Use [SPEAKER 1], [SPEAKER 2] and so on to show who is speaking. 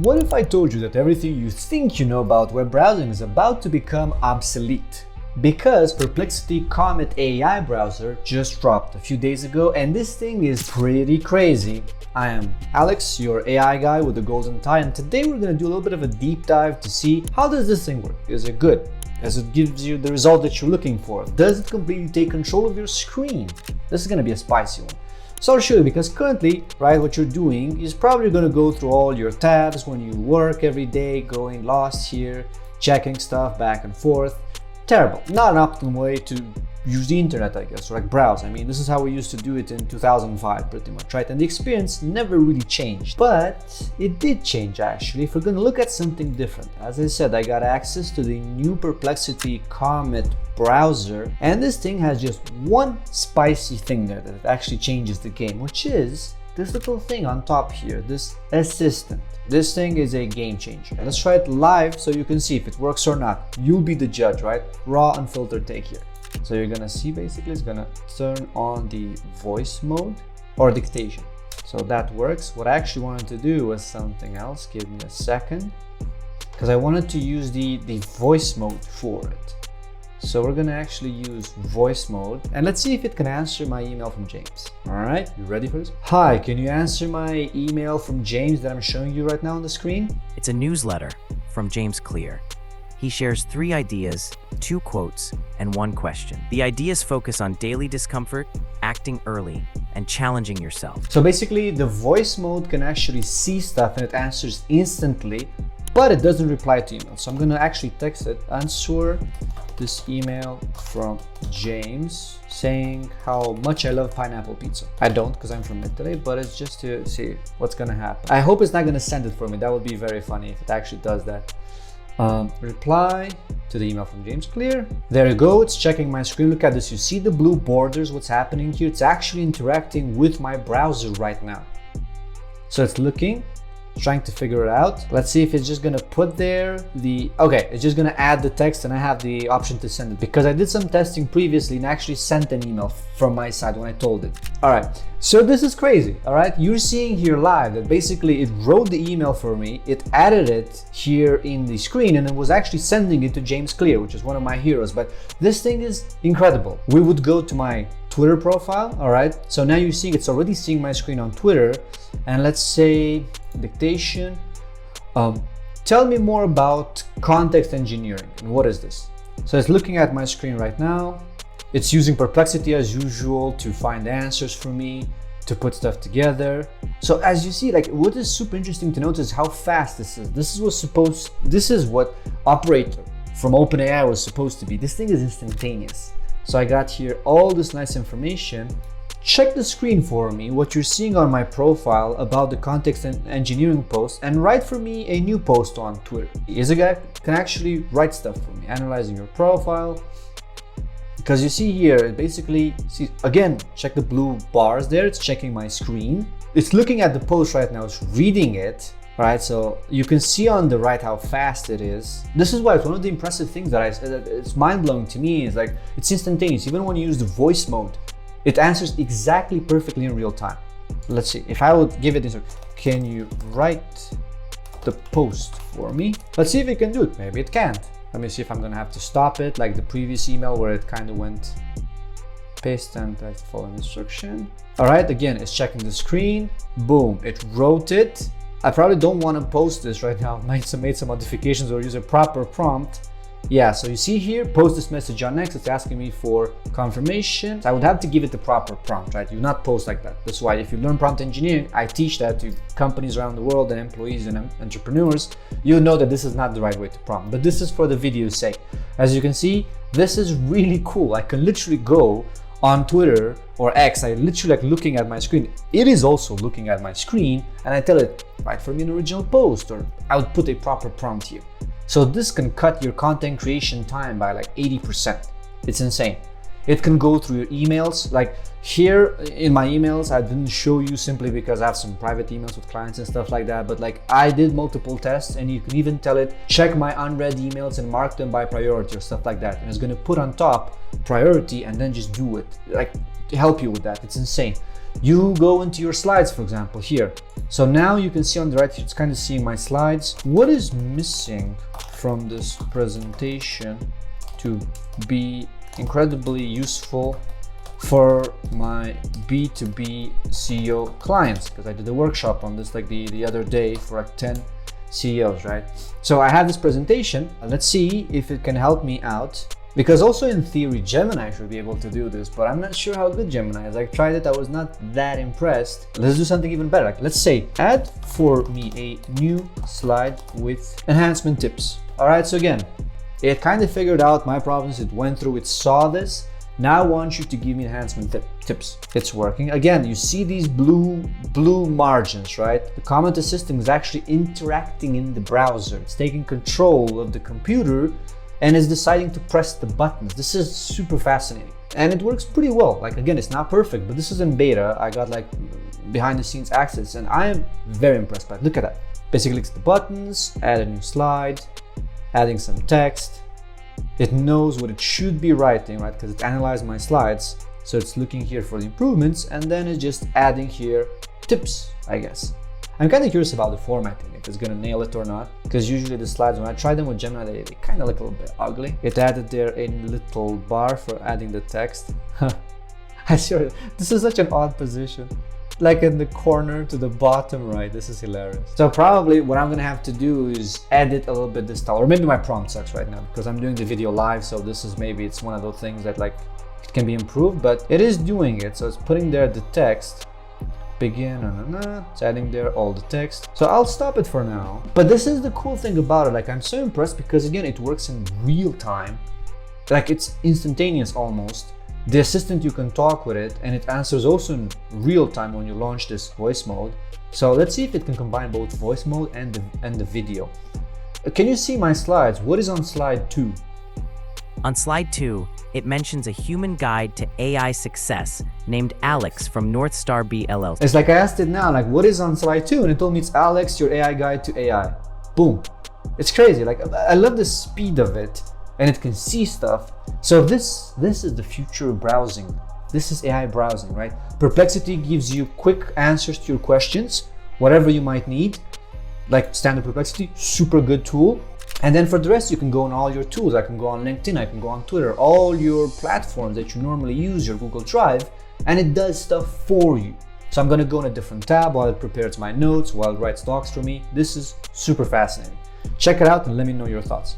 [SPEAKER 1] What if I told you that everything you think you know about web browsing is about to become obsolete? Because Perplexity Comet AI browser just dropped a few days ago, and this thing is pretty crazy. I am Alex, your AI guy with the golden tie, and today we're going to do a little bit of a deep dive to see how does this thing work? Is it good? Does it give you the result that you're looking for? Does it completely take control of your screen? This is going to be a spicy one. So I'll show you, because currently, right, what you're doing is probably going to go through all your tabs when you work every day, going lost here, checking stuff back and forth. Terrible. Not an optimal way to use the internet, I guess, or like browse. I mean, this is how we used to do it in 2005, pretty much, right? And the experience never really changed, but it did change actually. If we're going to look at something different, as I said, I got access to the new Perplexity Comet browser, and this thing has just one spicy thing there that actually changes the game, which is this little thing on top here, this assistant. This thing is a game changer. Let's try it live so you can see if it works or not. You'll be the judge, right? Raw, unfiltered take here. So you're gonna see, basically it's gonna turn on the voice mode or dictation. So that works. What I actually wanted to do was something else. Give me a second, because I wanted to use the voice mode for it. So we're gonna actually use voice mode, and let's see if it can answer my email from James. All right, you ready for this? Hi, can you answer my email from James that I'm showing you right now on the screen?
[SPEAKER 2] It's a newsletter from James Clear. He shares 3 ideas, 2 quotes, and 1 question. The ideas focus on daily discomfort, acting early, and challenging yourself.
[SPEAKER 1] So basically, the voice mode can actually see stuff and it answers instantly, but it doesn't reply to email. So I'm gonna actually text it, answer this email from James saying how much I love pineapple pizza. I don't, because I'm from Italy, but it's just to see what's gonna happen. I hope it's not gonna send it for me. That would be very funny if it actually does that. Reply to the email from James Clear. There you go, it's checking my screen. Look at this, you see the blue borders, what's happening here? It's actually interacting with my browser right now. So it's looking, trying to figure it out. Let's see if it's just gonna put there okay, it's just gonna add the text, and I have the option to send it because I did some testing previously and actually sent an email from my side when I told it. All right, so this is crazy. All right, you're seeing here live that basically it wrote the email for me, it added it here in the screen, and it was actually sending it to James Clear, which is one of my heroes. But this thing is incredible. We would go to my Twitter profile. All right, so now you're seeing it's already seeing my screen on Twitter, and let's say dictation, tell me more about context engineering. And what is this? So it's looking at my screen right now. It's using Perplexity as usual to find answers for me, to put stuff together. So as you see, like, what is super interesting to notice how fast this is. This is what Operator from OpenAI was supposed to be. This thing is instantaneous. So I got here all this nice information. Check the screen for me, what you're seeing on my profile about the context and engineering post, and write for me a new post on Twitter. Is a guy can actually write stuff for me, analyzing your profile. Because you see here, it basically, again, check the blue bars there, it's checking my screen. It's looking at the post right now, it's reading it, right? So you can see on the right how fast it is. This is why it's one of the impressive things that it's mind-blowing to me, is like, it's instantaneous. Even when you use the voice mode, it answers exactly perfectly in real time. Let's see, if I would give it this, can you write the post for me? Let's see if it can do it. Maybe it can't. Let me see if I'm gonna have to stop it like the previous email where it kind of went paste and I follow instruction. All right, again, it's checking the screen. Boom, it wrote it. I probably don't want to post this right now. Made some modifications or use a proper prompt. Yeah, so you see here, post this message on X. It's asking me for confirmation. I would have to give it the proper prompt, right? You do not post like that. That's why if you learn prompt engineering, I teach that to companies around the world and employees and entrepreneurs. You know that this is not the right way to prompt, but this is for the video's sake. As you can see, this is really cool. I can literally go on Twitter or X. I literally like looking at my screen. It is also looking at my screen, and I tell it, write for me an original post, or I would put a proper prompt here. So this can cut your content creation time by like 80%. It's insane. It can go through your emails. Like here in my emails, I didn't show you simply because I have some private emails with clients and stuff like that. But like I did multiple tests, and you can even tell it, check my unread emails and mark them by priority or stuff like that. And it's gonna put on top priority and then just do it, like to help you with that. It's insane. You go into your slides, for example, here. So now you can see on the right here, it's kind of seeing my slides. What is missing from this presentation to be incredibly useful for my B2B CEO clients? Because I did a workshop on this like the other day for like 10 CEOs, right? So I have this presentation. Let's see if it can help me out. Because also in theory, Gemini should be able to do this, but I'm not sure how good Gemini is. I tried it, I was not that impressed. Let's do something even better. Like, let's say, add for me a new slide with enhancement tips. All right, so again, it kind of figured out my problems. It went through, it saw this. Now I want you to give me enhancement tips. It's working. Again, you see these blue margins, right? The comment assistant is actually interacting in the browser. It's taking control of the computer and is deciding to press the buttons. This is super fascinating. And it works pretty well. Like, again, it's not perfect, but this is in beta. I got like behind the scenes access and I am very impressed by it. Look at that. Basically, it's the buttons, add a new slide, adding some text. It knows what it should be writing, right? Because it analyzed my slides. So it's looking here for the improvements and then it's just adding here tips, I guess. I'm kind of curious about the formatting, if it's gonna nail it or not, because usually the slides, when I try them with Gemini, they kind of look a little bit ugly. It added there a little bar for adding the text. I swear, this is such an odd position. Like in the corner to the bottom right, this is hilarious. So probably what I'm gonna have to do is edit a little bit this style, or maybe my prompt sucks right now because I'm doing the video live, so this is maybe it's one of those things that like it can be improved, but it is doing it. So it's putting there the text. Begin, it's adding there all the text. So I'll stop it for now. But this is the cool thing about it. Like, I'm so impressed because again, it works in real time. Like, it's instantaneous almost. The assistant, you can talk with it and it answers also in real time when you launch this voice mode. So let's see if it can combine both voice mode and the video. Can you see my slides? What is on slide 2?
[SPEAKER 2] On slide 2, it mentions a human guide to AI success named Alex from NorthstarB LLC.
[SPEAKER 1] It's like I asked it now, like, what is on slide 2? And it told me it's Alex, your AI guide to AI. Boom. It's crazy. Like, I love the speed of it and it can see stuff. So this is the future of browsing. This is AI browsing, right? Perplexity gives you quick answers to your questions, whatever you might need. Like standard Perplexity, super good tool. And then for the rest, you can go on all your tools. I can go on LinkedIn, I can go on Twitter, all your platforms that you normally use, your Google Drive, and it does stuff for you. So I'm gonna go in a different tab while it prepares my notes, while it writes docs for me. This is super fascinating. Check it out and let me know your thoughts.